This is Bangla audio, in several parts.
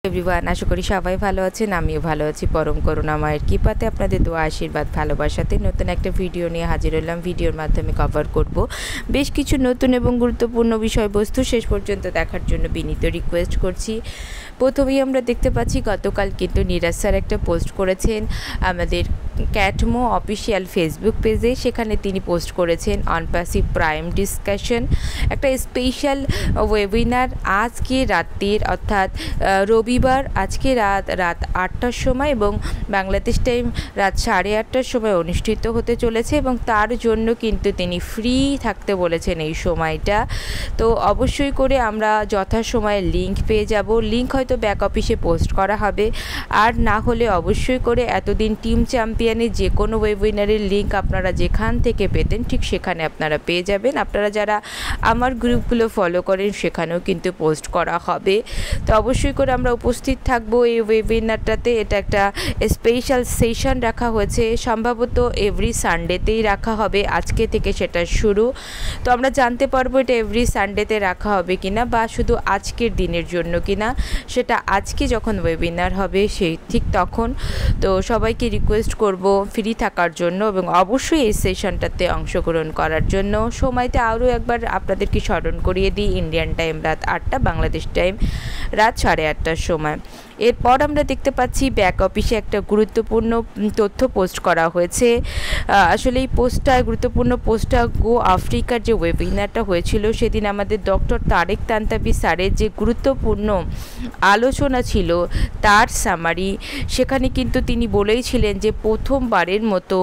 এভরিওয়ান, আশা করি সবাই ভালো আছেন। আমিও ভালো আছি পরম করুণাময়ের কৃপাতে। আপনাদের দোয়া আশীর্বাদ ভালোবাসাতে নতুন একটা ভিডিও নিয়ে হাজির হলাম। ভিডিওর মাধ্যমে কভার করব বেশ কিছু নতুন এবং গুরুত্বপূর্ণ বিষয়বস্তু। শেষ পর্যন্ত দেখার জন্য বিনীত রিকোয়েস্ট করছি। প্রথমেই আমরা দেখতে পাচ্ছি গতকাল কিন্তু নিরাজ স্যার একটা পোস্ট করেছেন আমাদের ক্যাটমো অফিসিয়াল ফেসবুক পেজে। সেখানে তিনি পোস্ট করেছেন অনপ্যাসিভ প্রাইম ডিসকাশন, একটা স্পেশাল ওয়েবিনার আজকে রাত্রির অর্থাৎ রবিবার আজকে রাত 8টার সময় এবং বাংলাদেশ টাইম রাত 8:30টার সময় অনুষ্ঠিত হতে চলেছে এবং তার জন্য কিন্তু তিনি ফ্রি থাকতে বলেছেন এই সময়টা। তো অবশ্যই করে আমরা যথাসময়ে লিঙ্ক পেয়ে যাব। লিঙ্ক হয়তো ব্যাক অফিসে পোস্ট করা হবে, আর না হলে অবশ্যই করে এতদিন টিম চ্যাম্পিয়নের যে কোনো ওয়েবিনারের লিঙ্ক আপনারা যেখান থেকে পেতেন ঠিক সেখানে আপনারা পেয়ে যাবেন। আপনারা যারা আমার গ্রুপগুলো ফলো করেন সেখানেও কিন্তু পোস্ট করা হবে। তো অবশ্যই করে আমরা উপস্থিত থাকবো এই ওয়েবিনারটাতে। এটা একটা স্পেশাল সেশন রাখা হয়েছে, সম্ভবত এভরি সানডেতেই রাখা হবে, আজকে থেকে সেটা শুরু। তো আমরা জানতে পারবো এটা এভরি সানডেতে রাখা হবে কিনা বা শুধু আজকের দিনের জন্য কিনা, সেটা আজকে যখন ওয়েবিনার হবে সেই ঠিক তখন। তো সবাইকে রিকোয়েস্ট করব ফ্রি থাকার জন্য এবং অবশ্যই এই সেশনটাতে অংশগ্রহণ করার জন্য। সময়টা আরও একবার আপনাদেরকে স্মরণ করিয়ে দিই, ইন্ডিয়ান টাইম রাত 8টা, বাংলাদেশ টাইম রাত 8:30টার সময়। এরপর আমরা দেখতে পাচ্ছি ব্যাক অফিসে একটা গুরুত্বপূর্ণ তথ্য পোস্ট করা হয়েছে। আসলে এই গুরুত্বপূর্ণ পোস্টটা গো আফ্রিকার যে ওয়েবিনারটা হয়েছিল সেদিন আমাদের ডক্টর তারেক তান্তাবি স্যারের যে গুরুত্বপূর্ণ আলোচনা ছিল তার সামারি। সেখানে কিন্তু তিনি বলেইছিলেন যে প্রথমবারের মতো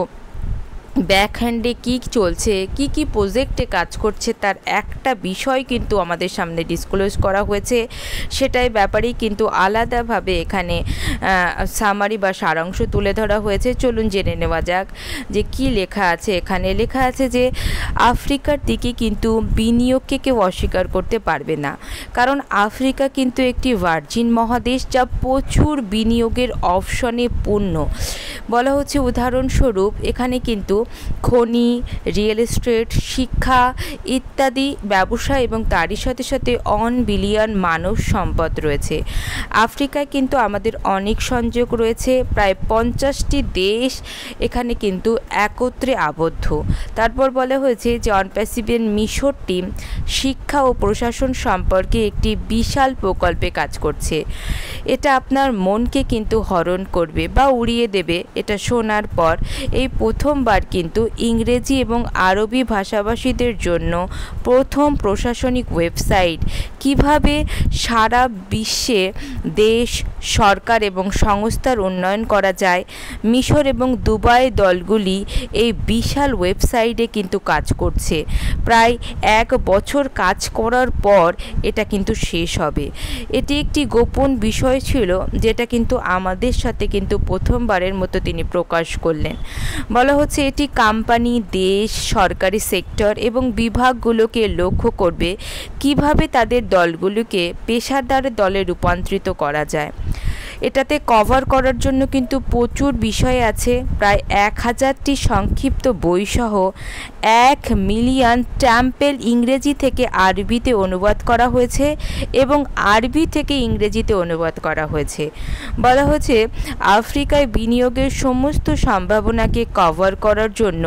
ব্যাকহ্যান্ডে কী চলছে, কি প্রজেক্টে কাজ করছে তার একটা বিষয় কিন্তু আমাদের সামনে ডিসক্লোজ করা হয়েছে। সেটাই ব্যাপারেই কিন্তু আলাদাভাবে এখানে সামারি বা সারাংশ তুলে ধরা হয়েছে। চলুন জেনে নেওয়া যাক যে কি লেখা আছে। এখানে লেখা আছে যে আফ্রিকার দিকে কিন্তু বিনিয়োগকে কেউ অস্বীকার করতে পারবে না, কারণ আফ্রিকা কিন্তু একটি ভার্জিন মহাদেশ যা প্রচুর বিনিয়োগের অপশনে পূর্ণ। বলা হচ্ছে উদাহরণস্বরূপ এখানে কিন্তু খনি, রিয়েল এস্টেট, শিক্ষা ইত্যাদি ব্যবসা এবং তারই সাথে সাথে 1 বিলিয়ন মানব সম্পদ রয়েছে। আফ্রিকায় কিন্তু আমাদের অনেক সংযোগ রয়েছে, প্রায় 50টি দেশ এখানে কিন্তু একত্রে আবদ্ধ। তারপর বলা হয়েছে যে অনপ্যাসিভের মিশর টিম শিক্ষা ও প্রশাসন সম্পর্কে একটি বিশাল প্রকল্পে কাজ করছে। এটা আপনার মনকে কিন্তু হরণ করবে বা উড়িয়ে দেবে। এটা শোনার পর এই প্রথমবার কিন্তু ইংরেজি এবং আরবি ভাষাভাষীদের জন্য প্রথম প্রশাসনিক ওয়েবসাইট কিভাবে সারা বিশ্বে দেশ, সরকার এবং সংস্থার উন্নয়ন করা যায়। মিশর এবং দুবাই দলগুলি এই বিশাল ওয়েবসাইটে কিন্তু কাজ করছে। প্রায় 1 বছর কাজ করার পর এটা কিন্তু শেষ হবে। এটি একটি গোপন বিষয় ছিল যেটা কিন্তু আমাদের সাথে কিন্তু প্রথমবারের মতো তিনি প্রকাশ করলেন। বলা হচ্ছে এটি কোম্পানি, দেশ, সরকারি সেক্টর এবং বিভাগগুলোকে লক্ষ্য করবে কিভাবে তাদের দলগুলোকে পেশাদার দলে রূপান্তরিত করা যায়। এটাতে কভার করার জন্য কিন্তু প্রচুর বিষয় আছে। প্রায় 1000টি সংক্ষিপ্ত বইসহ 1 মিলিয়ন টেম্পেল ইংরেজি থেকে আরবিতে অনুবাদ করা হয়েছে এবং আরবি থেকে ইংরেজিতে অনুবাদ করা হয়েছে। বলা হচ্ছে আফ্রিকায় বিনিয়োগের সমস্ত সম্ভাবনাকে কভার করার জন্য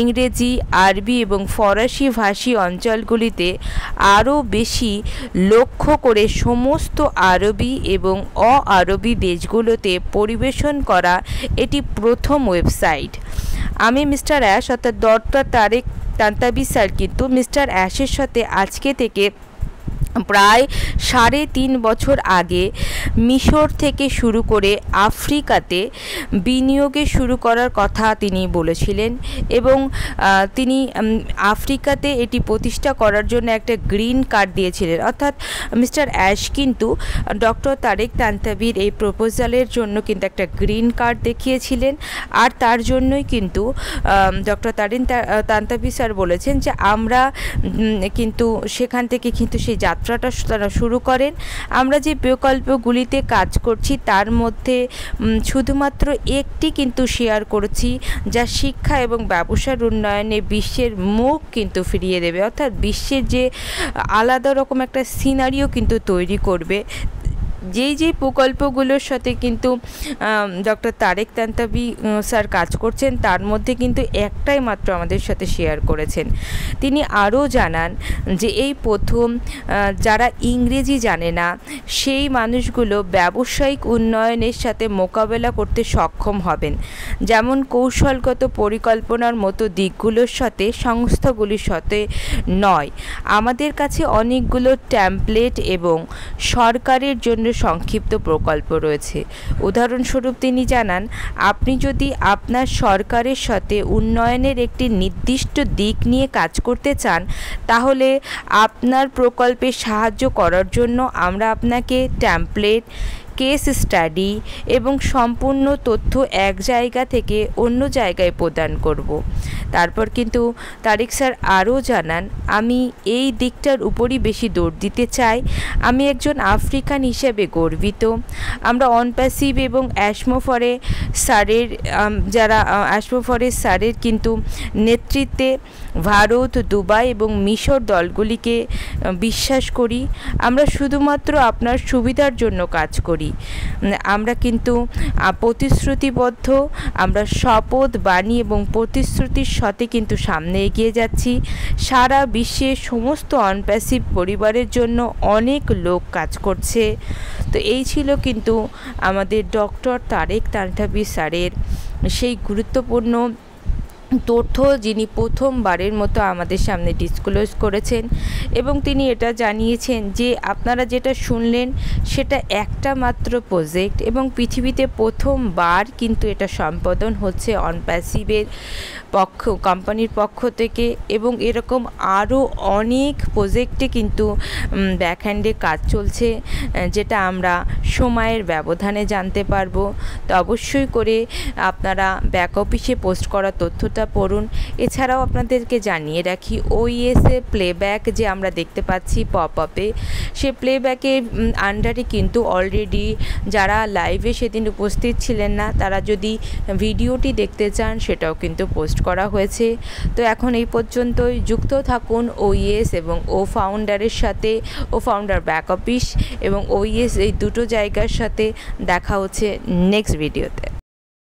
ইংরেজি, আরবি এবং ফরাসি ভাষী অঞ্চলগুলিতে আরও বেশি লক্ষ্য করে সমস্ত আরবি এবং অ-আরবি দেশগুলোতে পরিবেশন করা এটি প্রথম ওয়েবসাইট। আমি মিস্টার অ্যাশ অর্থাৎ ডক্টর তারেক তান্তাবি স্যার কিন্তু মিস্টার অ্যাশের সাথে আজকে থেকে প্রায় 3.5 বছর আগে মিশর থেকে শুরু করে আফ্রিকাতে বিনিয়োগে শুরু করার কথা তিনি বলেছিলেন এবং তিনি আফ্রিকাতে এটি প্রতিষ্ঠা করার জন্য একটা গ্রিন কার্ড দিয়েছিলেন। অর্থাৎ মিস্টার অ্যাশ কিন্তু ডক্টর তারেক তান্তাবির এই প্রপোজালের জন্য কিন্তু একটা গ্রিন কার্ড দেখিয়েছিলেন, আর তার জন্যই কিন্তু ডক্টর তান্তাবি স্যার বলেছেন যে আমরা কিন্তু সেখান থেকে কিন্তু সেই যাত্রাটা তারা শুরু করেন। আমরা যে প্রকল্পগুলিতে কাজ করছি তার মধ্যে শুধুমাত্র একটি কিন্তু শেয়ার করেছি যা শিক্ষা এবং ব্যবসার উন্নয়নে বিশ্বের মুখ কিন্তু ফিরিয়ে দেবে, অর্থাৎ বিশ্বের যে আলাদা রকম একটা সিনারিও কিন্তু তৈরি করবে যেই প্রকল্পগুলোর সাথে কিন্তু ডক্টর তারেক তান্তাবি স্যার কাজ করছেন তার মধ্যে কিন্তু একটাই মাত্র আমাদের সাথে শেয়ার করেছেন। তিনি আরও জানান যে এই প্রথম যারা ইংরেজি জানে না সেই মানুষগুলো ব্যবসায়িক উন্নয়নের সাথে মোকাবেলা করতে সক্ষম হবেন, যেমন কৌশলগত পরিকল্পনার মতো দিকগুলোর সাথে সংস্থাগুলির সাথে নয়। আমাদের কাছে অনেকগুলো ট্যাম্পলেট এবং সরকারের জন্য সংক্ষিপ্ত প্রকল্প রয়েছে। উদাহরণস্বরূপ তিনি জানান, আপনি যদি আপনার সরকারের সাথে উন্নয়নের একটি নির্দিষ্ট দিক নিয়ে কাজ করতে চান তাহলে আপনার প্রকল্পে সাহায্য করার জন্য আমরা আপনাকে ট্যাম্পলেট, কেস স্টাডি এবং সম্পূর্ণ তথ্য এক জায়গা থেকে অন্য জায়গায় প্রদান করব। তারপর কিন্তু তারেক স্যার আরও জানান, আমি এই দিকটার উপরই বেশি জোর দিতে চাই। আমি একজন আফ্রিকান হিসেবে গর্বিত। আমরা অনপ্যাসিভ এবং অ্যাশমোফরে স্যারের কিন্তু নেতৃত্বে ভারত, দুবাই এবং মিশর দলগুলিকে বিশ্বাস করি। আমরা শুধুমাত্র আপনার সুবিধার জন্য কাজ করি। আমরা কিন্তু প্রতিশ্রুতিবদ্ধ, আমরা শপথ, বাণী এবং প্রতিশ্রুতির সাথে কিন্তু সামনে এগিয়ে যাচ্ছি। সারা বিশ্বের সমস্ত অনপ্যাসিভ পরিবারের জন্য অনেক লোক কাজ করছে। তো এই ছিল কিন্তু আমাদের ডক্টর তারেক তান্তাবি স্যারের সেই গুরুত্বপূর্ণ তথ্য, যিনি প্রথমবারের মতো আমাদের সামনে ডিসক্লোজ করেছেন। এবং তিনি এটা জানিয়েছেন যে আপনারা যেটা শুনলেন সেটা একটা মাত্র প্রজেক্ট এবং পৃথিবীতে প্রথমবার কিন্তু এটা সম্পাদন হচ্ছে অনপ্যাসিভের কোম্পানির পক্ষ থেকে। এবং এরকম আরও অনেক প্রজেক্টে কিন্তু ব্যাকহ্যান্ডে কাজ চলছে, যেটা আমরা সময়ের ব্যবধানে জানতে পারবো। তো অবশ্যই করে আপনারা ব্যাক অফিসে পোস্ট করা তথ্যটা পড়ুন। এছাড়াও আপনাদেরকে জানিয়ে রাখি, ওইএসএ প্লেব্যাক যে আমরা দেখতে পাচ্ছি পপ আপে, সে প্লেব্যাকের আন্ডারে কিন্তু অলরেডি যারা লাইভে সেদিন উপস্থিত ছিলেন না তারা যদি ভিডিওটি দেখতে চান সেটাও কিন্তু পোস্ট করা হয়েছে। তো এখন এই পর্যন্তই। যুক্ত থাকুন ওইএস এবং ও ফাউন্ডারের সাথে, ও ফাউন্ডার ব্যাক অফিস এবং ওইএস এই দুটো জায়গার সাথে। দেখা হচ্ছে নেক্সট ভিডিওতে।